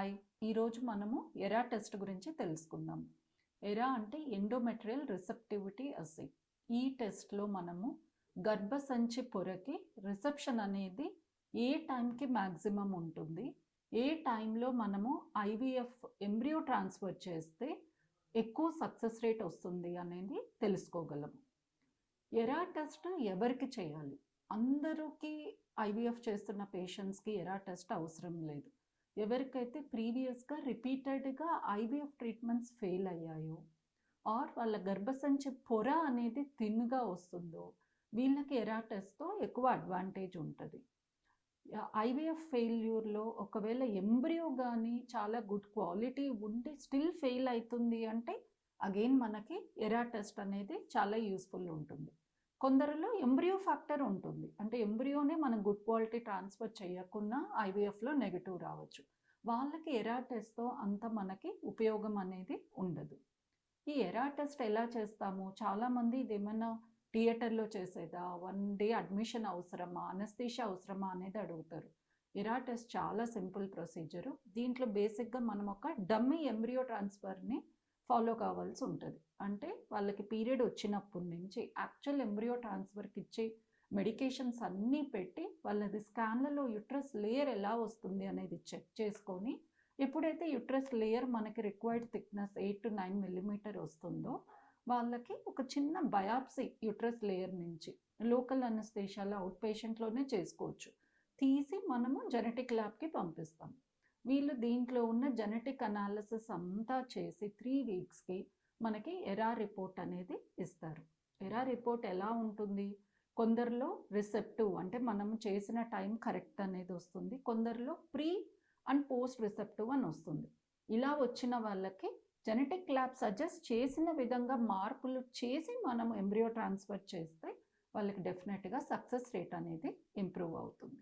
Hi, ఈరోజు మనము ఎరా టెస్ట్ గురించి తెలుసుకుందాం. ఎరా అంటే ఎండోమెట్రియల్ రిసెప్టివిటీ అస్సే. ఈ టెస్ట్లో మనము గర్భసంచి పొరకి రిసెప్షన్ అనేది ఏ టైంకి మ్యాక్సిమం ఉంటుంది, ఏ టైంలో మనము ఐవీఎఫ్ ఎంబ్రియో ట్రాన్స్ఫర్ చేస్తే ఎక్కువ సక్సెస్ రేట్ వస్తుంది అనేది తెలుసుకోగలము. ఎరా టెస్ట్ ఎవరికి చేయాలి? అందరికీ ఐవీఎఫ్ చేస్తున్న పేషెంట్స్కి ఎరా టెస్ట్ అవసరం లేదు. ఎవరికైతే ప్రీవియస్గా రిపీటెడ్గా ఐవీఎఫ్ ట్రీట్మెంట్స్ ఫెయిల్ అయ్యాయో ఆర్ వాళ్ళ గర్భసంచి పొర అనేది థిన్గా వస్తుందో వీళ్ళకి ఎరా టెస్ట్తో ఎక్కువ అడ్వాంటేజ్ ఉంటుంది. ఐవీఎఫ్ ఫెయిల్యూర్లో ఒకవేళ ఎంబ్రియో కానీ చాలా గుడ్ క్వాలిటీ ఉండి స్టిల్ ఫెయిల్ అవుతుంది అంటే అగైన్ మనకి ఎరా టెస్ట్ అనేది చాలా యూస్ఫుల్ ఉంటుంది. కొందరిలో ఎంబ్రియో ఫ్యాక్టర్ ఉంటుంది, అంటే ఎంబ్రియోనే మనం గుడ్ క్వాలిటీ ట్రాన్స్ఫర్ చేయకుండా ఐవీఎఫ్లో నెగిటివ్ రావచ్చు. వాళ్ళకి ఎరా టెస్ట్తో అంత మనకి ఉపయోగం అనేది ఉండదు. ఈ ఎరా టెస్ట్ ఎలా చేస్తాము? చాలామంది ఇది ఏమైనా థియేటర్లో చేసేదా, 1 డే అడ్మిషన్ అవసరమా, అనస్థీషియా అవసరమా అనేది అడుగుతారు. ఎరా టెస్ట్ చాలా సింపుల్ ప్రొసీజరు. దీంట్లో బేసిక్గా మనం ఒక డమ్మీ ఎంబ్రియో ట్రాన్స్ఫర్ని ఫాలో కావాల్సి ఉంటుంది. అంటే వాళ్ళకి పీరియడ్ వచ్చినప్పటి నుంచి యాక్చువల్ ఎంబ్రియో ట్రాన్స్ఫర్కి ఇచ్చే మెడికేషన్స్ అన్నీ పెట్టి వాళ్ళది స్కాన్లలో యుట్రస్ లేయర్ ఎలా వస్తుంది అనేది చెక్ చేసుకొని, ఎప్పుడైతే యుట్రస్ లేయర్ మనకి రిక్వైర్డ్ థిక్నెస్ 8 to 9 మిల్లీమీటర్ వస్తుందో వాళ్ళకి ఒక చిన్న బయాప్సీ యుట్రస్ లేయర్ నుంచి లోకల్ అనస్థేషియాలో అవుట్ పేషెంట్లోనే చేసుకోవచ్చు. తీసి మనము జెనెటిక్ ల్యాబ్కి పంపిస్తాం. వీళ్ళు దీంట్లో ఉన్న జెనెటిక్ అనాలిసిస్ అంతా చేసి 3 వీక్స్కి మనకి ఎరా రిపోర్ట్ అనేది ఇస్తారు. ఎరా రిపోర్ట్ ఎలా ఉంటుంది? కొందరిలో రిసెప్టివ్ అంటే మనం చేసిన టైం కరెక్ట్ అనేది వస్తుంది, కొందరిలో ప్రీ అండ్ పోస్ట్ రిసెప్టివ్ అని వస్తుంది. ఇలా వచ్చిన వాళ్ళకి జెనెటిక్ ల్యాబ్ సజెస్ట్ చేసిన విధంగా మార్పులు చేసి మనం ఎంబ్రియో ట్రాన్స్ఫర్ చేస్తే వాళ్ళకి డెఫినెట్గా సక్సెస్ రేట్ అనేది ఇంప్రూవ్ అవుతుంది.